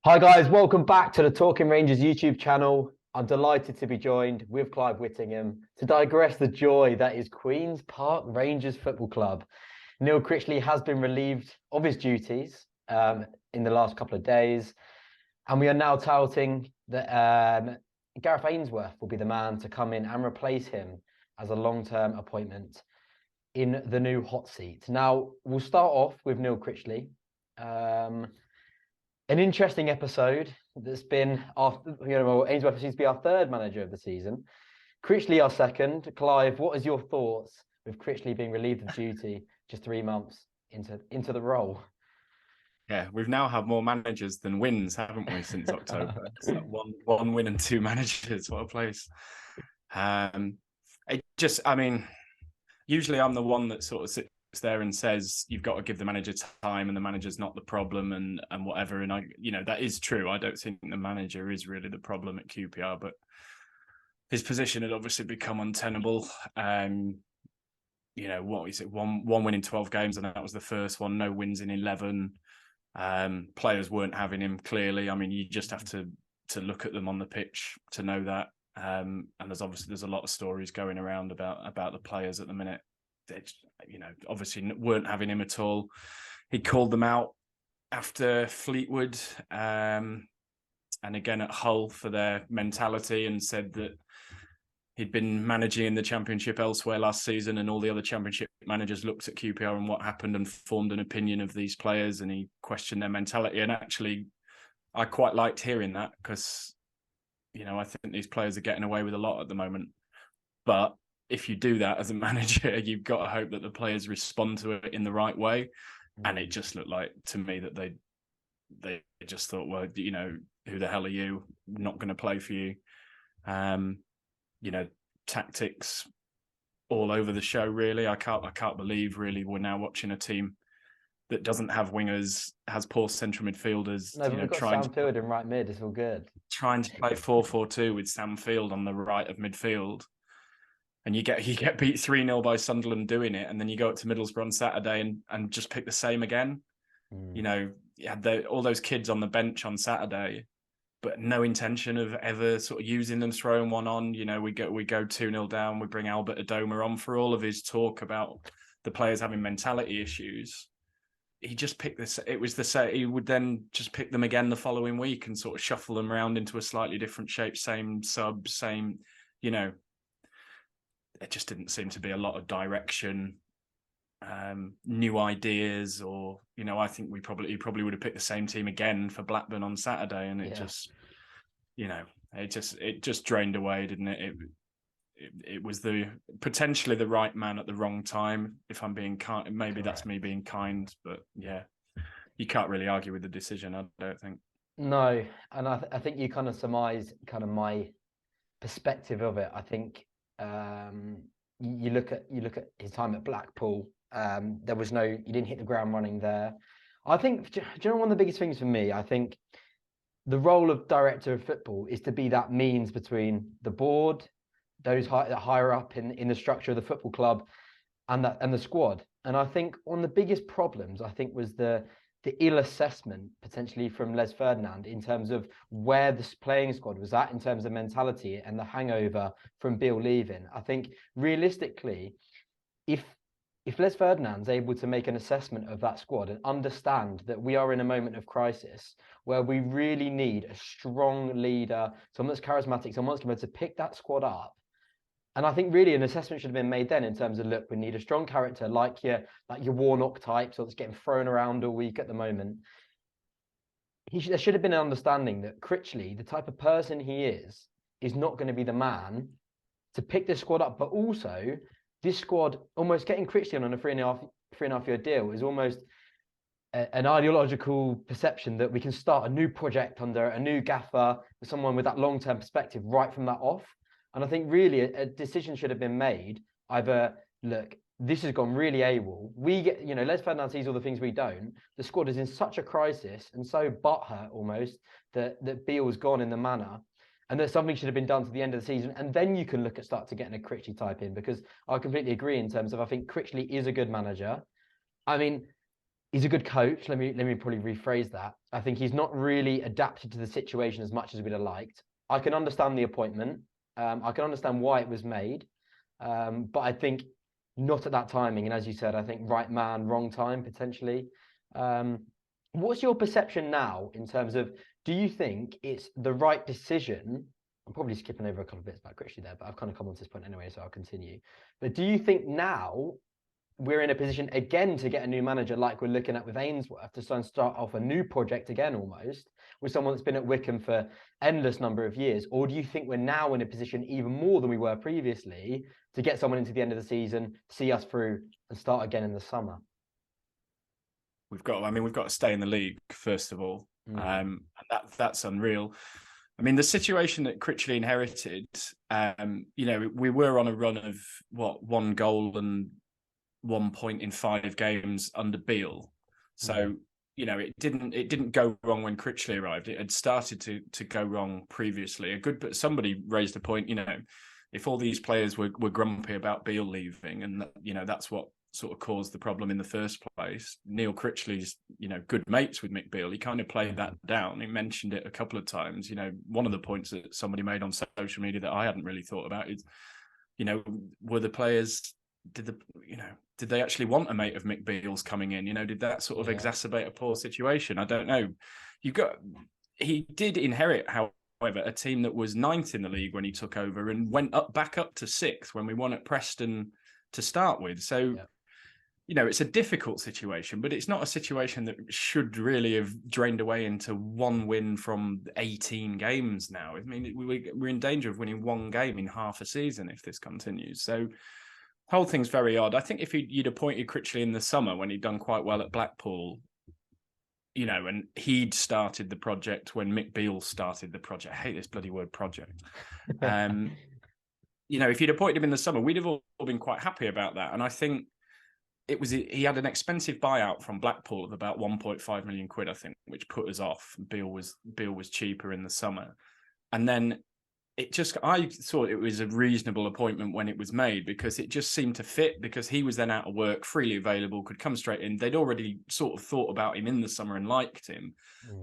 Hi guys, welcome back to the Talking Rangers YouTube channel. I'm delighted to be joined with Clive Whittingham to digress the joy that is Queen's Park Rangers Football Club. Neil Critchley has been relieved of his duties in the last couple of days, and we are now touting that Gareth Ainsworth will be the man to come in and replace him as a long-term appointment in the new hot seat. Now, we'll start off with Neil Critchley. An interesting episode that's been Ainsworth seems to be our third manager of the season. Critchley our second. Clive, what is your thoughts with Critchley being relieved of duty just 3 months into the role? Yeah, we've now had more managers than wins, haven't we, since October? It's like one win and 2 managers. What a place. Usually I'm the one that sort of sits there and says you've got to give the manager time and the manager's not the problem and whatever. And that is true. I don't think the manager is really the problem at QPR, but his position had obviously become untenable. What is it? One win in 12 games, and that was the first one. No wins in 11. Players weren't having him, clearly. I mean, you just have to look at them on the pitch to know that. And there's a lot of stories going around about the players at the minute. They, obviously weren't having him at all. He called them out after Fleetwood and again at Hull for their mentality, and said that he'd been managing in the Championship elsewhere last season, and all the other Championship managers looked at QPR and what happened and formed an opinion of these players, and he questioned their mentality. And actually, I quite liked hearing that, because, I think these players are getting away with a lot at the moment. But if you do that as a manager, you've got to hope that the players respond to it in the right way. And it just looked like to me that they just thought, well, who the hell are you? Not going to play for you. Tactics all over the show, really. I can't believe, really, we're now watching a team that doesn't have wingers, has poor central midfielders. No, but we've got Sam Field in right mid. It's all good. Trying to play 4-4-2 with Sam Field on the right of midfield. And you get beat 3-0 by Sunderland doing it, and then you go up to Middlesbrough on Saturday and just pick the same again. You had all those kids on the bench on Saturday, but no intention of ever sort of using them, throwing one on. We go 2-0 down, we bring Albert Adoma on for all of his talk about the players having mentality issues. He just picked this. It was the same. He would then just pick them again the following week and sort of shuffle them around into a slightly different shape, same sub, same, It just didn't seem to be a lot of direction, new ideas, or I think he probably would have picked the same team again for Blackburn on Saturday, and it just drained away, didn't it? It was potentially the right man at the wrong time. If I'm being kind, maybe Correct. That's me being kind, but yeah, you can't really argue with the decision, I don't think. No, and I think you kind of surmise kind of my perspective of it. I think. You look at his time at Blackpool. You didn't hit the ground running there. I think, do you know, one of the biggest things for me, I think the role of director of football is to be that means between the board, those higher up in the structure of the football club, and the squad. And I think one of the biggest problems, I think, was the ill assessment potentially from Les Ferdinand in terms of where this playing squad was at in terms of mentality and the hangover from Beale leaving. I think realistically, if Les Ferdinand's able to make an assessment of that squad and understand that we are in a moment of crisis where we really need a strong leader, someone that's charismatic, someone that's going to pick that squad up. And I think really an assessment should have been made then in terms of, look, we need a strong character like your Warnock type, so that's getting thrown around all week at the moment. There should have been an understanding that Critchley, the type of person he is not going to be the man to pick this squad up. But also, this squad, almost getting Critchley on a three and a half year deal is almost an ideological perception that we can start a new project under a new gaffer, someone with that long-term perspective right from that off. And I think really a decision should have been made. Either, look, this has gone really AWOL. We get, Les Ferdinand sees all the things we don't. The squad is in such a crisis and so butthurt almost that Beale's gone in the manner, and that something should have been done to the end of the season. And then you can look at start to getting a Critchley type in, because I completely agree in terms of, I think Critchley is a good manager. I mean, he's a good coach. Let me probably rephrase that. I think he's not really adapted to the situation as much as we'd have liked. I can understand the appointment. I can understand why it was made. But I think not at that timing. And as you said, I think right man, wrong time, potentially. What's your perception now in terms of, do you think it's the right decision? I'm probably skipping over a couple of bits about Critchley there, but I've kind of come on to this point anyway, so I'll continue. But do you think now we're in a position again to get a new manager like we're looking at with Ainsworth, to start off a new project again almost, with someone that's been at Wickham for endless number of years? Or do you think we're now in a position even more than we were previously to get someone into the end of the season, see us through and start again in the summer? We've got to stay in the league, first of all. That's unreal. I mean, the situation that Critchley inherited, we were on a run of one goal and 1 point in 5 games under Beale. So, it didn't go wrong when Critchley arrived. It had started to go wrong previously. But somebody raised a point, if all these players were grumpy about Beale leaving, and that's what sort of caused the problem in the first place. Neil Critchley's, good mates with Mick Beale. He kind of played that down. He mentioned it a couple of times. One of the points that somebody made on social media that I hadn't really thought about is, were the players, did they actually want a mate of Mick Beale's coming in? Did that sort of exacerbate a poor situation? I don't know. He did inherit, however, a team that was 9th in the league when he took over and went back up to 6th when we won at Preston to start with. So, it's a difficult situation, but it's not a situation that should really have drained away into one win from 18 games now. I mean, we're in danger of winning 1 game in half a season if this continues. So, whole thing's very odd. I think if you'd appointed Critchley in the summer when he'd done quite well at Blackpool, and he'd started the project when Mick Beale started the project. I hate this bloody word project. If you'd appointed him in the summer, we'd have all been quite happy about that. And I think he had an expensive buyout from Blackpool of about 1.5 million quid, I think, which put us off. Beale was cheaper in the summer. And then I thought it was a reasonable appointment when it was made, because it just seemed to fit, because he was then out of work, freely available, could come straight in. They'd already sort of thought about him in the summer and liked him.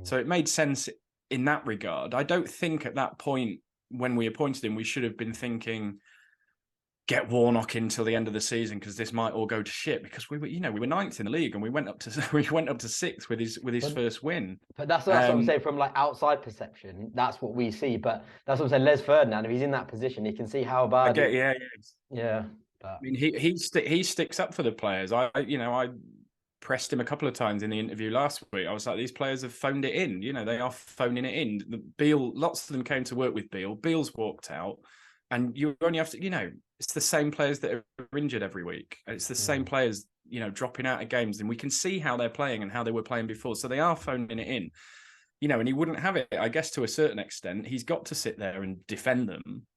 So it made sense in that regard. I don't think at that point when we appointed him, we should have been thinking, get Warnock in till the end of the season because this might all go to shit, because we were 9th in the league and we went up to 6th with his first win. But that's what I'm saying, from like outside perception, that's what we see. But that's what I'm saying. Les Ferdinand, if he's in that position, he can see how bad. Yeah. But I mean, he sticks up for the players. I pressed him a couple of times in the interview last week. I was like, these players have phoned it in. They are phoning it in. Beale, lots of them came to work with Beale. Beale's walked out, and you only have to, it's the same players that are injured every week. It's the same players, dropping out of games, and we can see how they're playing and how they were playing before. So they are phoning it in, and he wouldn't have it, I guess, to a certain extent. He's got to sit there and defend them.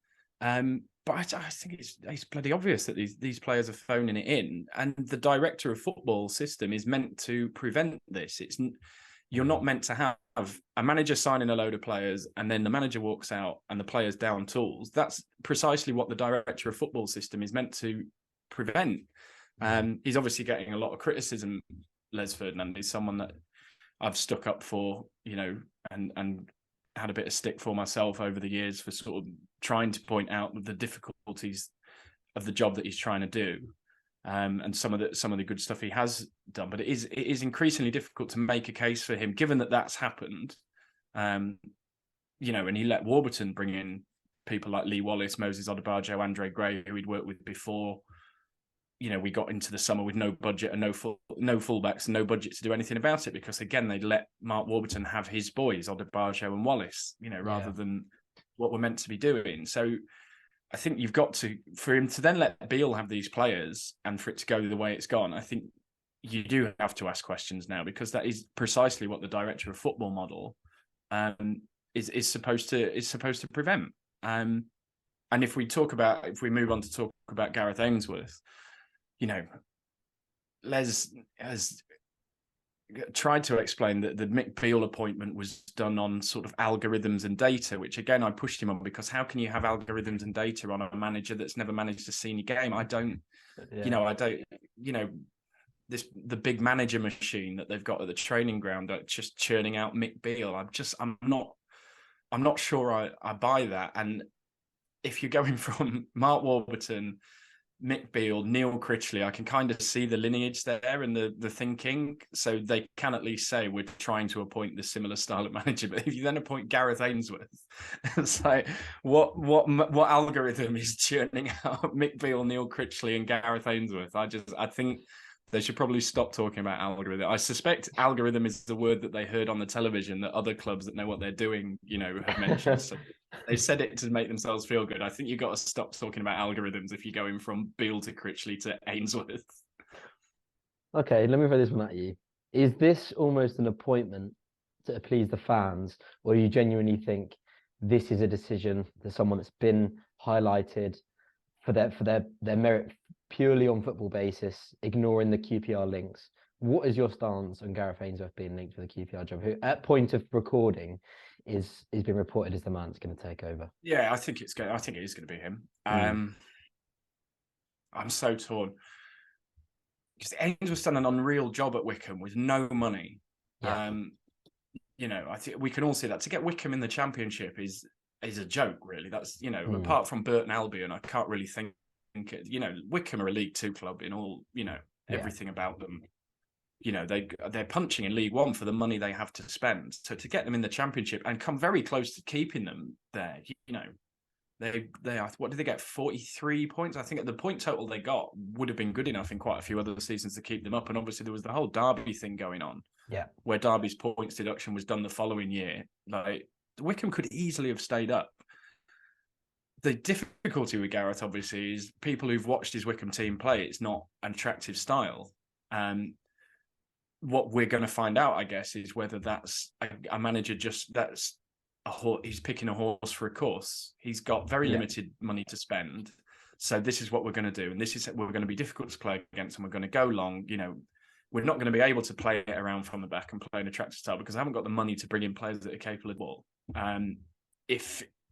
But I think it's bloody obvious that these players are phoning it in, and the director of football system is meant to prevent this. You're not meant to have a manager signing a load of players and then the manager walks out and the players down tools. That's precisely what the director of football system is meant to prevent. He's obviously getting a lot of criticism. Les Ferdinand is someone that I've stuck up for, and had a bit of stick for myself over the years for sort of trying to point out the difficulties of the job that he's trying to do. And some of the good stuff he has done, but it is increasingly difficult to make a case for him, given that that's happened. And he let Warburton bring in people like Lee Wallace, Moses Odebajo, Andre Gray, who he'd worked with before. We got into the summer with no budget and no fullbacks and no budget to do anything about it, because again they'd let Mark Warburton have his boys, Odebajo and Wallace, rather than what we're meant to be doing. So I think you've got to, for him to then let Beale have these players and for it to go the way it's gone, I think you do have to ask questions now, because that is precisely what the director of football model is supposed to prevent. And if we move on to talk about Gareth Ainsworth, Les has tried to explain that the Mick Beale appointment was done on sort of algorithms and data, which again I pushed him on, because how can you have algorithms and data on a manager that's never managed a senior game? the big manager machine that they've got at the training ground, just churning out Mick Beale. I'm not sure I buy that. And if you're going from Mark Warburton, Mick Beale, Neil Critchley, I can kind of see the lineage there and the thinking. So they can at least say we're trying to appoint this similar style of manager. But if you then appoint Gareth Ainsworth, it's like what algorithm is churning out Mick Beale, Neil Critchley, and Gareth Ainsworth? I think they should probably stop talking about algorithm. I suspect algorithm is the word that they heard on the television that other clubs that know what they're doing, have mentioned. So they said it to make themselves feel good. I think you've got to stop talking about algorithms if you're going from Beale to Critchley to Ainsworth. Okay, let me throw this one at you. Is this almost an appointment to appease the fans, or you genuinely think this is a decision that someone that's been highlighted for their merit purely on football basis, ignoring the QPR links? What is your stance on Gareth Ainsworth being linked with a QPR job, who at point of recording is being reported as the man that's going to take over? Yeah, I think it is going to be him. I'm so torn because Ainsworth's done an unreal job at Wickham with no money. Yeah. I think we can all see that to get Wickham in the Championship is a joke, really. That's apart from Burton Albion, I can't really think. Wickham are a League Two club in all everything about them. They're punching in League One for the money they have to spend. So to get them in the Championship and come very close to keeping them there, they what did they get? 43 points. I think at the point total they got would have been good enough in quite a few other seasons to keep them up. And obviously there was the whole Derby thing going on, where Derby's points deduction was done the following year. Like Wickham could easily have stayed up. The difficulty with Gareth, obviously, is people who've watched his Wickham team play, it's not an attractive style. What we're going to find out, I guess, is whether that's a manager he's picking a horse for a course. He's got very limited money to spend. So this is what we're going to do. And we're going to be difficult to play against, and we're going to go long. We're not going to be able to play it around from the back and play an attractive style because I haven't got the money to bring in players that are capable of ball.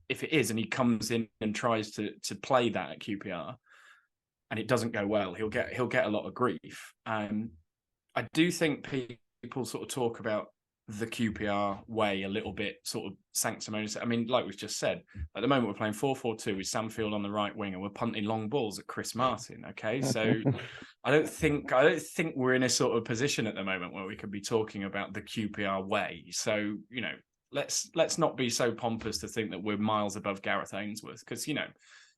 If it is, and he comes in and tries to play that at QPR, and it doesn't go well, he'll get a lot of grief. I do think people sort of talk about the QPR way a little bit sort of sanctimonious. I mean, like we've just said, at the moment we're playing 4-4-2 with Samfield on the right wing, and we're punting long balls at Chris Martin. Okay, so I don't think we're in a sort of position at the moment where we could be talking about the QPR way. So let's not be so pompous to think that we're miles above Gareth Ainsworth, because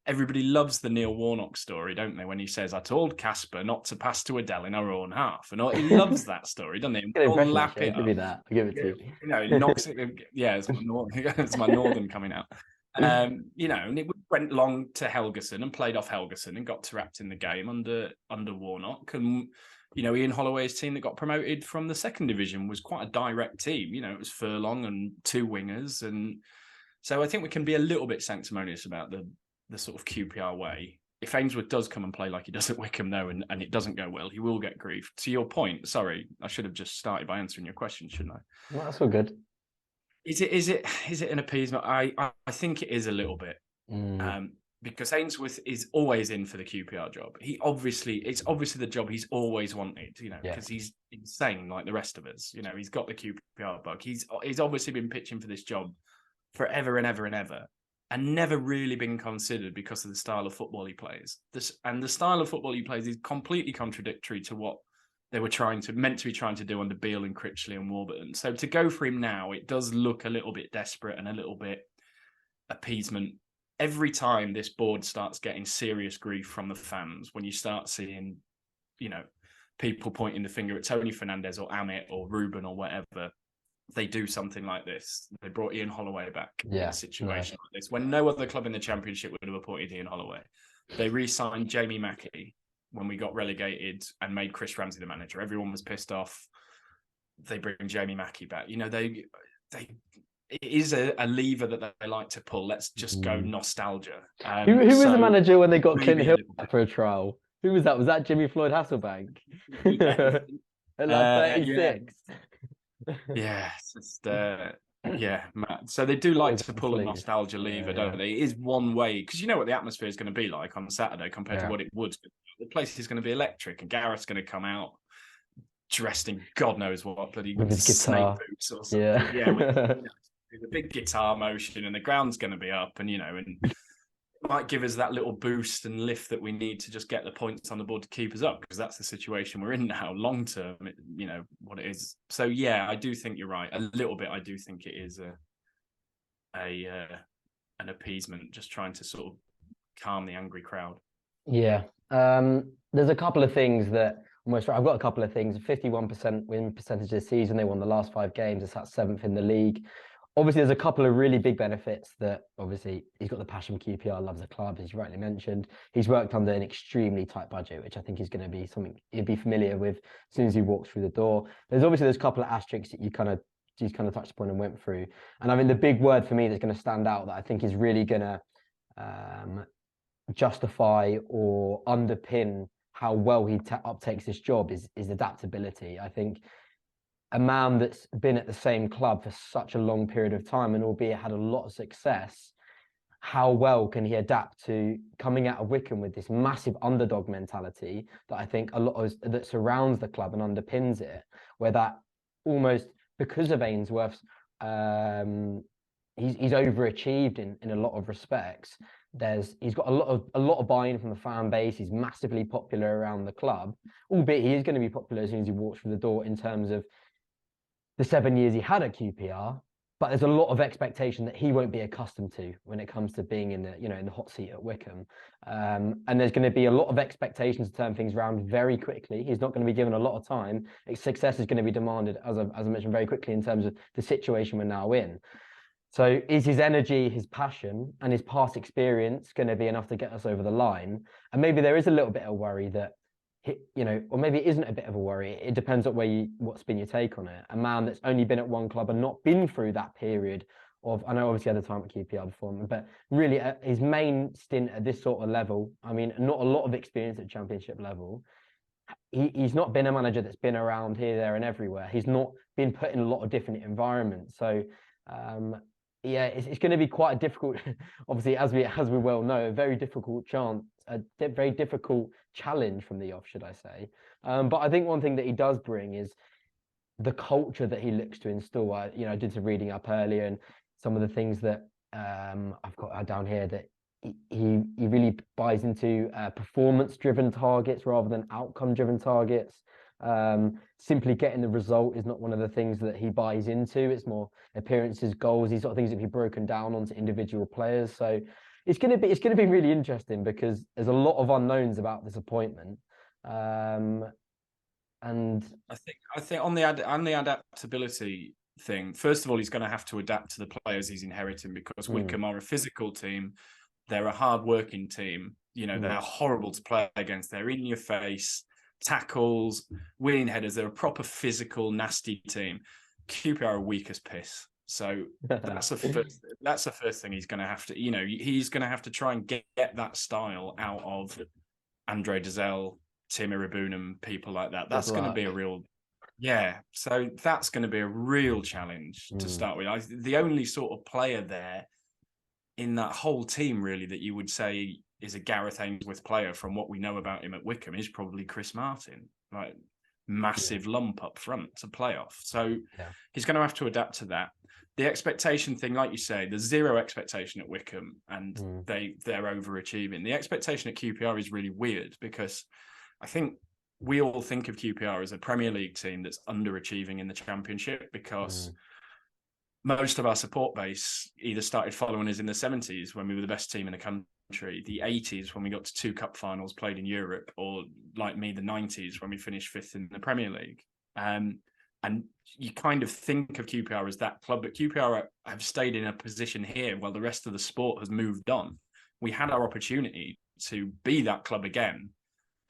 everybody loves the Neil Warnock story, don't they? When he says, "I told Casper not to pass to Adele in our own half," and he loves that story, doesn't he? I'll give you that. I'll give it to you. He knocks it. Yeah, it's my northern coming out. And it went long to Helgeson and played off Helgeson and got trapped in the game under Warnock. And Ian Holloway's team that got promoted from the second division was quite a direct team. It was Furlong and two wingers, and so I think we can be a little bit sanctimonious about the sort of QPR way. If Ainsworth does come and play like he does at Wickham, though, and it doesn't go well, he will get grief. To your point, sorry, I should have just started by answering your question, shouldn't I? Well, that's all good. Is it an appeasement? I think it is a little bit, because Ainsworth is always in for the QPR job. It's obviously the job he's always wanted, because he's insane like the rest of us. He's got the QPR bug. He's obviously been pitching for this job forever and ever and ever, and never really been considered because of the style of football he plays. And the style of football he plays is completely contradictory to what they were meant to be trying to do under Beale and Critchley and Warburton. So to go for him now, it does look a little bit desperate and a little bit appeasement. Every time this board starts getting serious grief from the fans, when you start seeing, people pointing the finger at Tony Fernandez or Amit or Ruben or whatever, they do something like this. They brought Ian Holloway back in a situation like this, when no other club in the Championship would have appointed Ian Holloway. They re-signed Jamie Mackey when we got relegated and made Chris Ramsey the manager. Everyone was pissed off. They bring Jamie Mackey back. It is a lever that they like to pull. Let's just go nostalgia. Who was the manager when they got Clint Hill for a trial? Who was that? Was that Jimmy Floyd Hasselbank? At like 36. Yeah, it's just Matt. So they do like to pull a nostalgia lever, don't they? It is one way, because you know what the atmosphere is going to be like on Saturday compared to what it would. The place is going to be electric, and Gareth's going to come out dressed in God knows what, bloody with his snake guitar. boots or something. Yeah. With the big guitar motion, and the ground's going to be up, and and might give us that little boost and lift that we need to just get the points on the board to keep us up, because that's the situation we're in now. Long term, what it is. So yeah, I do think you're right. A little bit, I do think it is an appeasement, just trying to sort of calm the angry crowd. Yeah. There's a couple of things that I've got a couple of things. 51% win percentage this season. They won the last 5 games. It's at 7th in the league. Obviously, there's a couple of really big benefits that obviously he's got the passion for QPR, loves the club, as you rightly mentioned. He's worked under an extremely tight budget, which I think is going to be something he'd be familiar with as soon as he walks through the door. There's a couple of asterisks that you kind of touched upon and went through. And I mean, the big word for me that's going to stand out that I think is really going to justify or underpin how well he uptakes this job is adaptability. I think a man that's been at the same club for such a long period of time and albeit had a lot of success, how well can he adapt to coming out of Wickham with this massive underdog mentality that I think that surrounds the club and underpins it, where that almost because of Ainsworth's he's overachieved in a lot of respects. He's got a lot of buy-in from the fan base. He's massively popular around the club, albeit he is going to be popular as soon as he walks through the door in terms of the 7 years he had at QPR. But there's a lot of expectation that he won't be accustomed to when it comes to being in the hot seat at Wickham. And there's going to be a lot of expectations to turn things around very quickly. He's not going to be given a lot of time. Success is going to be demanded, as I mentioned, very quickly in terms of the situation we're now in. So is his energy, his passion, and his past experience going to be enough to get us over the line? And maybe there is a little bit of worry that, or maybe it isn't a bit of a worry. It depends on what's been your take on it. A man that's only been at one club and not been through that period of, I know obviously had a time at QPR before, but really his main stint at this sort of level, I mean, not a lot of experience at Championship level. He's not been a manager that's been around here, there, and everywhere. He's not been put in a lot of different environments. So, yeah, it's going to be quite a difficult, obviously, as we well know, a very difficult very difficult challenge from the off, should I say. But I think one thing that he does bring is the culture that he looks to instill. I did some reading up earlier, and some of the things that I've got down here that he really buys into performance-driven targets rather than outcome-driven targets. Simply getting the result is not one of the things that he buys into. It's more appearances, goals, these sort of things that be broken down onto individual players. So it's going to be really interesting because there's a lot of unknowns about this appointment. And I think on the adaptability thing, first of all, he's going to have to adapt to the players he's inheriting, because Wickham are a physical team. They're a hard-working team. They're horrible to play against. They're in your face. Tackles, winning headers. They're a proper physical, nasty team. QPR are weak as piss. So that's the first thing he's going to have to. He's going to have to try and get that style out of Andre Dazelle, Tim Iribunum, people like that. That's going to be a real. Yeah, so that's going to be a real challenge to start with. The only sort of player there in that whole team, really, that you would say is a Gareth Ainsworth player from what we know about him at Wickham is probably Chris Martin, like massive lump up front to play off. So he's going to have to adapt to that. The expectation thing, like you say, there's zero expectation at Wickham, and they're overachieving. The expectation at QPR is really weird, because I think we all think of QPR as a Premier League team that's underachieving in the Championship, because most of our support base either started following us in the 70s when we were the best team in the country, the 80s when we got to 2 cup finals played in Europe, or like me, the 90s when we finished 5th in the Premier League. And you kind of think of QPR as that club, but QPR have stayed in a position here while the rest of the sport has moved on. We had our opportunity to be that club again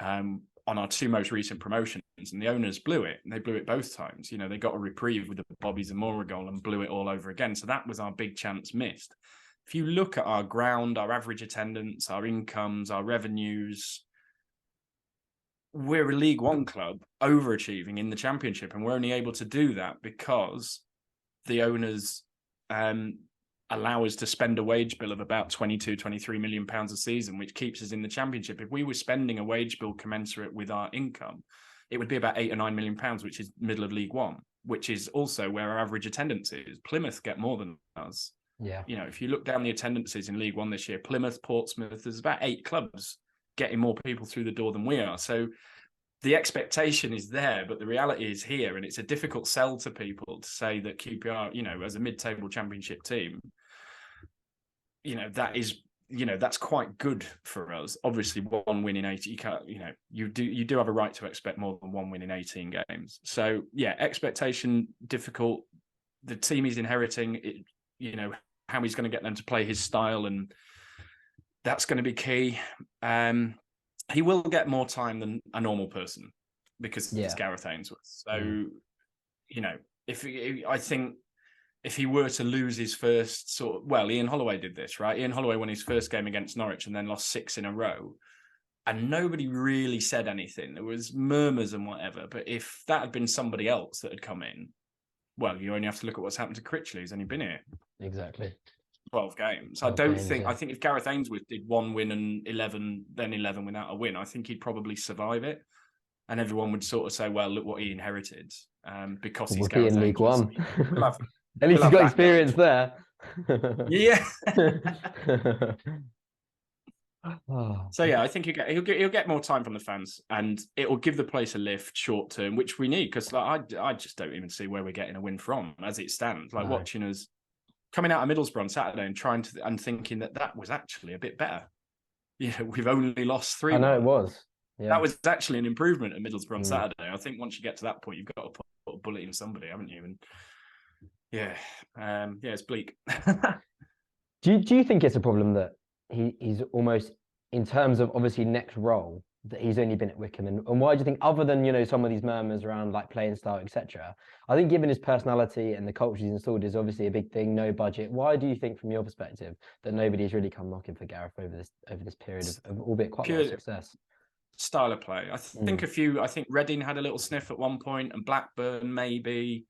on our 2 most recent promotions, and the owners blew it. And they blew it both times. They got a reprieve with the Bobby Zamora goal and blew it all over again. So that was our big chance missed. If you look at our ground, our average attendance, our incomes, our revenues, we're a League One club overachieving in the Championship, and we're only able to do that because the owners allow us to spend a wage bill of about 22-23 million pounds a season, which keeps us in the Championship. If we were spending a wage bill commensurate with our income, it would be about £8 or £9 million, which is middle of League One, which is also where our average attendance is. Plymouth get more than us. Yeah. You know, if you look down the attendances in League One this year, Plymouth, Portsmouth, there's about 8 clubs getting more people through the door than we are. So the expectation is there, but the reality is here. And it's a difficult sell to people to say that QPR, you know, as a mid-table championship team, you know, that is, you know, that's quite good for us. Obviously, 1 win in 80, you can't, you know, you do have a right to expect more than 1 win in 18 games. So yeah, expectation difficult. The team he's inheriting, you know, how he's going to get them to play his style, and that's going to be key. He will get more time than a normal person because it's Gareth Ainsworth. So, you know, I think if he were to lose his first Ian Holloway did this, right? Ian Holloway won his first game against Norwich and then lost 6 in a row. And nobody really said anything. There was murmurs and whatever. But if that had been somebody else that had come in, well, you only have to look at what's happened to Critchley. He's only been here. Exactly. 12 games. I think if Gareth Ainsworth did 1 win and 11 without a win, I think he'd probably survive it. And everyone would sort of say, well, look what he inherited. Because he's Gareth in League One. At we'll least he's got experience there. Yeah. So yeah, I think he'll get more time from the fans, and it will give the place a lift short term, which we need, because like, I just don't even see where we're getting a win from as it stands. Like watching us coming out of Middlesbrough on Saturday and thinking that was actually a bit better. You know, we've only lost 3. I know it was. Yeah. That was actually an improvement at Middlesbrough on Saturday. I think once you get to that point, you've got to put a bullet in somebody, haven't you? And it's bleak. Do you think it's a problem that he's almost, in terms of obviously next role, that he's only been at Wickham, and why do you think, other than, you know, some of these murmurs around like playing style, etc., I think given his personality and the culture he's installed is obviously a big thing, no budget. Why do you think, from your perspective, that nobody's really come knocking for Gareth over this period of albeit quite a lot of success? Style of play. I think I think Reading had a little sniff at one point, and Blackburn maybe.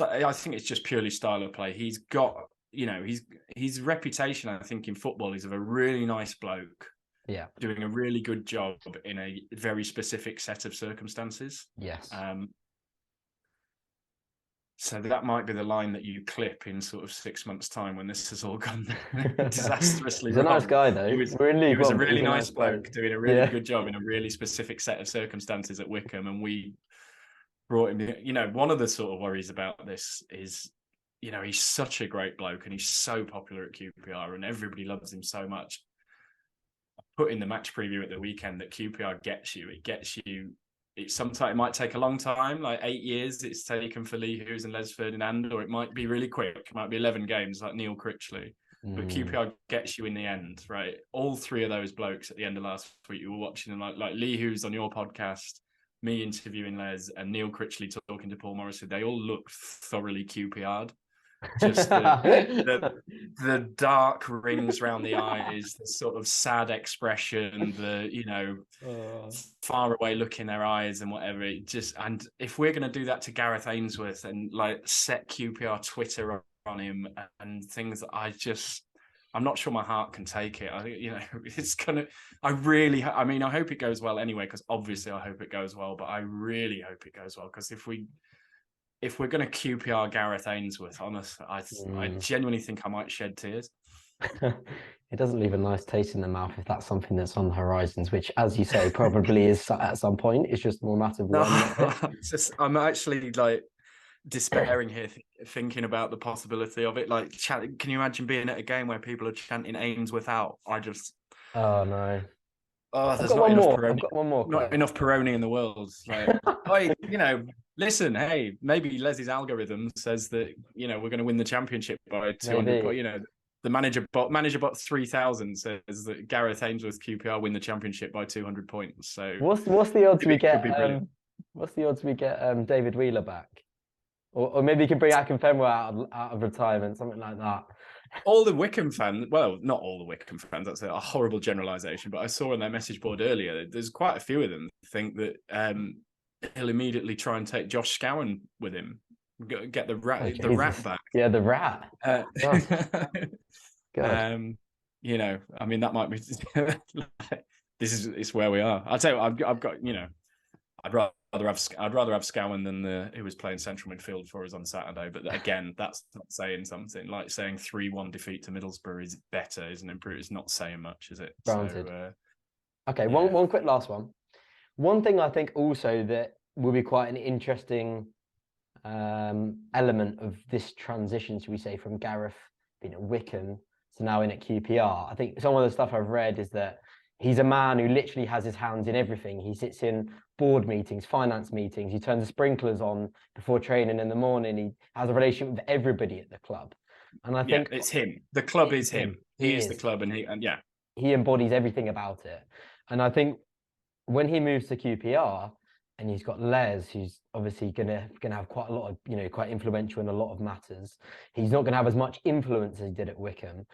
I think it's just purely style of play. He's got, you know, his reputation, I think, in football is of a really nice bloke. Yeah. Doing a really good job in a very specific set of circumstances. Yes. So that might be the line that you clip in sort of 6 months' time when this has all gone disastrously wrong. He's a nice guy, though. He was a really nice bloke doing a really good job in a really specific set of circumstances at Wickham, and we brought him. You know, one of the sort of worries about this is, you know, he's such a great bloke and he's so popular at QPR and everybody loves him so much. I put in the match preview at the weekend that QPR gets you. It gets you. Sometimes it might take a long time, like 8 years it's taken for Lee Hughes and Les Ferdinand, or it might be really quick. It might be 11 games like Neil Critchley. But QPR gets you in the end, right? All 3 of those blokes at the end of last week, you were watching them, like Lee Hughes on your podcast, me interviewing Les, and Neil Critchley talking to Paul Morrison. They all looked thoroughly QPR'd. Just the dark rings around the eyes, the sort of sad expression, the, you know, far away look in their eyes and whatever. And if we're going to do that to Gareth Ainsworth and like set QPR Twitter on him and things, I'm not sure my heart can take it. I think, you know, it's gonna. I hope it goes well anyway, because obviously I hope it goes well, but I really hope it goes well, because if we're going to QPR Gareth Ainsworth, honestly, I genuinely think I might shed tears. It doesn't leave a nice taste in the mouth if that's something that's on the horizons, which, as you say, probably is at some point. It's just more matter of when. I'm actually like despairing here, thinking about the possibility of it. Like, can you imagine being at a game where people are chanting Ainsworth out? Oh no. Oh, there's not enough Peroni in the world. Like, you know, listen, hey, maybe Leslie's algorithm says that, you know, we're going to win the championship by 200. But, you know, the manager bot 3,000 says that Gareth Ainsworth QPR win the championship by 200 points. So what's the odds we get? What's the odds we get David Wheeler back, or maybe you can bring Akinfenwa out of retirement, something like that. All the Wickham fans, well, not all the Wickham fans, that's a horrible generalisation, but I saw on their message board earlier, there's quite a few of them think that he'll immediately try and take Josh Scowen with him, get the rat back. Yeah, the rat. You know, I mean, that might be. It's where we are. I'll tell you, I've got, you know, I'd rather have Scowen than who was playing central midfield for us on Saturday. But again, that's not saying something. Like saying 3-1 defeat to Middlesbrough is better, isn't improved. It's not saying much, is it? Granted. So, okay, one quick last one. One thing I think also that will be quite an interesting element of this transition, should we say, from Gareth being at Wickham to now in at QPR. I think some of the stuff I've read is that he's a man who literally has his hands in everything. He sits in board meetings, finance meetings. He turns the sprinklers on before training in the morning. He has a relationship with everybody at the club. And I think it's him. The club is him. He is the club, and he embodies everything about it. And I think when he moves to QPR and he's got Les, who's obviously gonna have quite a lot of, quite influential in a lot of matters. He's not gonna have as much influence as he did at Wickham.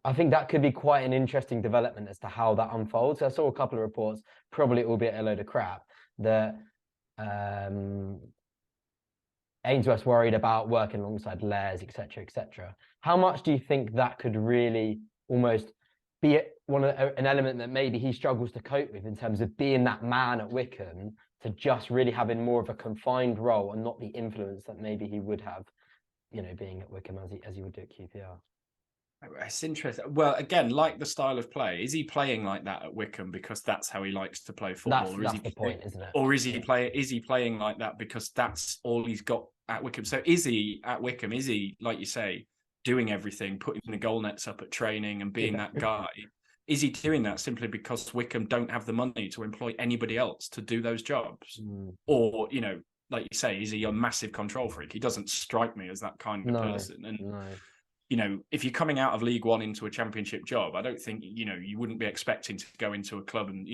I think that could be quite an interesting development as to how that unfolds. I saw a couple of reports, probably it will be a load of crap, that Ainsworth's worried about working alongside Les, etc., etc. How much do you think that could really almost be an element that maybe he struggles to cope with in terms of being that man at Wickham to just really having more of a confined role and not the influence that maybe he would have, being at Wickham as he would do at QPR? It's interesting. Well, again, like the style of play, is he playing like that at Wickham because that's how he likes to play football? That's the point, isn't it? Or is he playing like that because that's all he's got at Wickham? So is he at Wickham? Is he, like you say, doing everything, putting the goal nets up at training and being that guy? Is he doing that simply because Wickham don't have the money to employ anybody else to do those jobs? Or, like you say, is he a massive control freak? He doesn't strike me as that kind of person. And if you're coming out of League One into a championship job, I don't think, you wouldn't be expecting to go into a club and,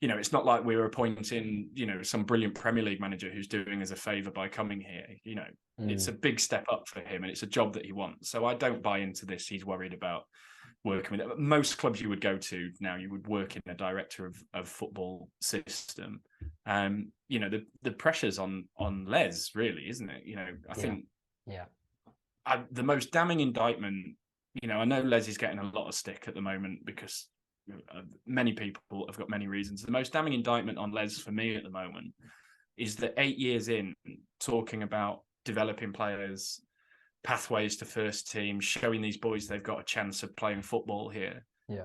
it's not like we were appointing, some brilliant Premier League manager who's doing us a favour by coming here. It's a big step up for him and it's a job that he wants. So I don't buy into this. He's worried about working with it. Most clubs you would go to now, you would work in a director of football system. The pressure's on Les, really, isn't it? I think. Yeah. The most damning indictment, I know Les is getting a lot of stick at the moment because many people have got many reasons. The most damning indictment on Les for me at the moment is that 8 years in, talking about developing players, pathways to first team, showing these boys they've got a chance of playing football here. Yeah.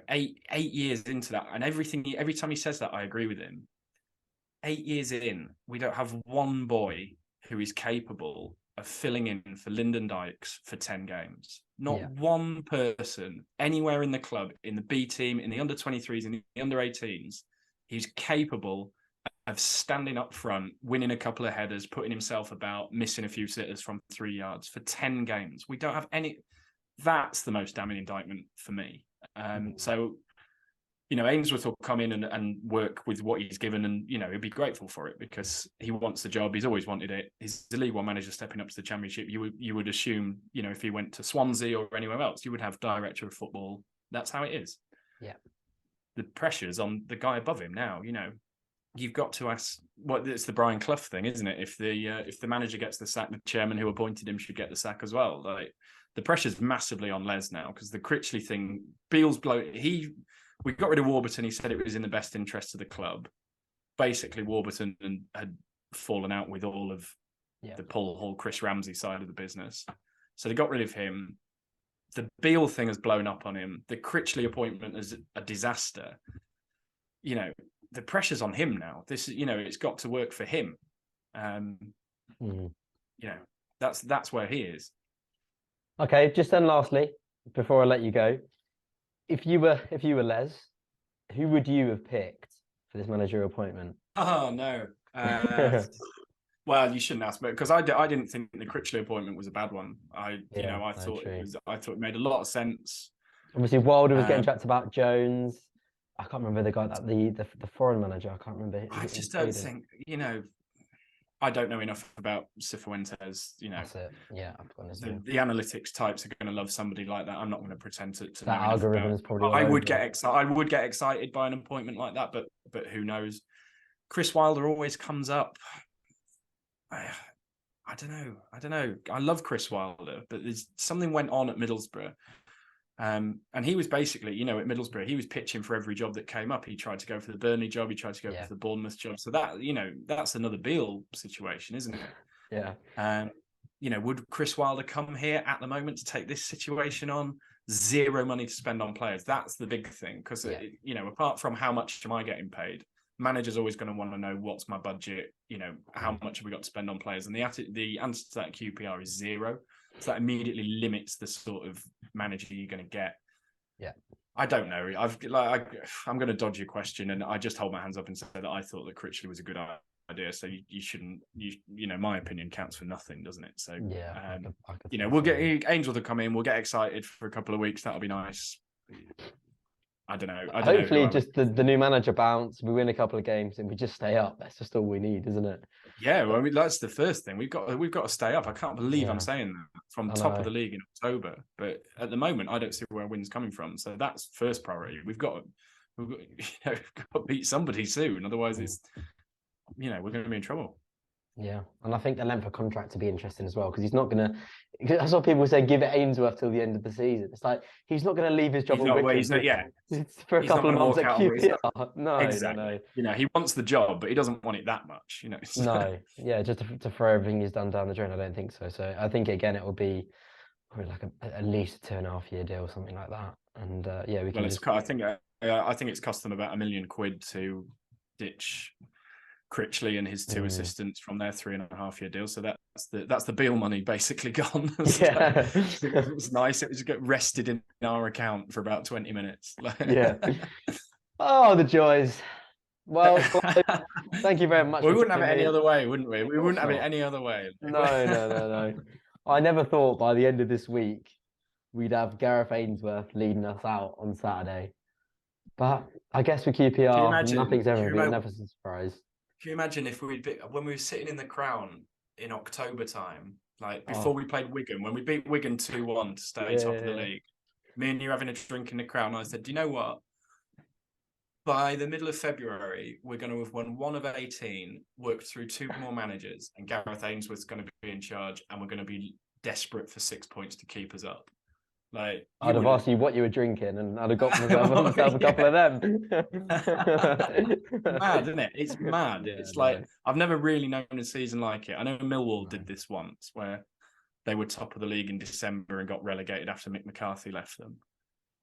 8 years into that, and every time he says that, I agree with him. 8 years in, we don't have one boy who is capable of filling in for Lyndon Dykes for 10 games. Not one person anywhere in the club, in the B team, in the under-23s, in the under-18s, he's capable of standing up front, winning a couple of headers, putting himself about, missing a few sitters from 3 yards for 10 games. We don't have any. That's the most damning indictment for me. So, Ainsworth will come in and work with what he's given, and he'll be grateful for it because he wants the job. He's always wanted it. He's the League One manager stepping up to the Championship. You would assume, if he went to Swansea or anywhere else, you would have director of football. That's how it is. Yeah. The pressure's on the guy above him now. You've got to ask. Well, it's the Brian Clough thing, isn't it? If the manager gets the sack, the chairman who appointed him should get the sack as well. Like the pressure's massively on Les now because the Critchley thing, Beale's we got rid of Warburton. He said it was in the best interest of the club. Basically, Warburton had fallen out with all of the Paul Hall, Chris Ramsey side of the business. So they got rid of him. The Beale thing has blown up on him. The Critchley appointment is a disaster. The pressure's on him now. This, it's got to work for him. That's where he is. Okay, just then lastly, before I let you go, if you were Les, who would you have picked for this managerial appointment? Oh no. Well, you shouldn't ask me because I didn't think the Critchley appointment was a bad one. I thought it made a lot of sense. Obviously, Wilder was getting chatted about Jones. I can't remember the guy that the foreign manager. I can't remember. I just don't think I don't know enough about Cifuentes. That's it. Yeah, the analytics types are going to love somebody like that. I'm not going to pretend to that know algorithm is probably. I would get excited by an appointment like that, but who knows? Chris Wilder always comes up. I don't know. I love Chris Wilder, but there's something went on at Middlesbrough. And he was basically, you know, at Middlesbrough, he was pitching for every job that came up. He tried to go for the Burnley job. He tried to go for the Bournemouth job. So that, you know, that's another Beale situation, isn't it? Yeah. You know, would Chris Wilder come here at the moment to take this situation on? Zero money to spend on players. That's the big thing. Because, you know, apart from how much am I getting paid, manager's always going to want to know what's my budget, you know, how much have we got to spend on players? And the answer to that QPR is zero. So that immediately limits the sort of manager you're going to get. Yeah. I don't know. I'm going to dodge your question, and I just hold my hands up and say that I thought that Critchley was a good idea. So you shouldn't, you know, my opinion counts for nothing, doesn't it? So yeah, I could you know, we'll get Ainsworth will come in. We'll get excited for a couple of weeks. That'll be nice. I don't know. Hopefully, just the new manager bounce. We win a couple of games and we just stay up. That's just all we need, isn't it? Yeah, well, I mean, that's the first thing. We've got to stay up. I can't believe I'm saying that from top of the league in October. But at the moment, I don't see where win's coming from. So that's first priority. We've got to beat somebody soon. Otherwise, it's, you know, we're going to be in trouble. Yeah, and I think the length of contract to be interesting as well, because he's not going to. That's what people say. Give it Ainsworth till the end of the season. It's like he's not going to leave his job at Wickham for a couple of months at QPR. No, exactly. No. You know, he wants the job, but he doesn't want it that much. You know. No, yeah, just to throw everything he's done down the drain. I don't think so. So I think again it will be probably like at least a 2.5-year deal, something like that. And yeah, we can. Well, I think it's cost them about £1 million to ditch Critchley and his two assistants from their 3.5-year deal. So that's the Beale money basically gone. Yeah. It was nice. It was get rested in our account for about 20 minutes. Yeah. Oh, the joys. Well, thank you very much. We wouldn't have it any other way, wouldn't we? We wouldn't have it any other way. No. I never thought by the end of this week we'd have Gareth Ainsworth leading us out on Saturday. But I guess with QPR, nothing's ever been never a surprise. Can you imagine if when we were sitting in the Crown in October time, like before we played Wigan, when we beat Wigan 2-1 to stay top of the league, me and you having a drink in the Crown, I said, do you know what? By the middle of February, we're going to have won 1 of 18, worked through 2 more managers, and Gareth Ainsworth's going to be in charge, and we're going to be desperate for 6 points to keep us up. Like, I'd have asked you what you were drinking, and I'd have got myself a couple of them. Mad, isn't it? It's mad. Yeah, it's like I've never really known a season like it. I know Millwall did this once, where they were top of the league in December and got relegated after Mick McCarthy left them.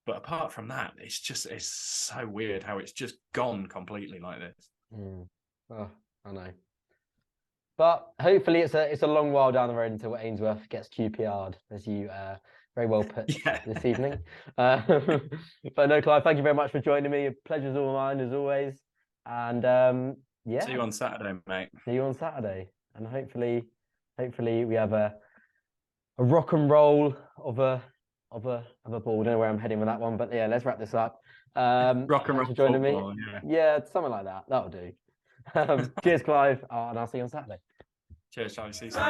But apart from that, it's so weird how it's just gone completely like this. Oh, I know. But hopefully it's a long while down the road until Ainsworth gets QPR'd, as you very well put this evening. But no, Clive, thank you very much for joining me. A pleasure's all mine as always. And yeah. See you on Saturday, mate. See you on Saturday. And hopefully we have a rock and roll of a ball. I don't know where I'm heading with that one, but yeah, let's wrap this up. Rock and roll for joining football, me. Yeah, something like that. That'll do. Cheers, Clive, and I'll see you on Saturday. Cheers, Charlie. See you soon.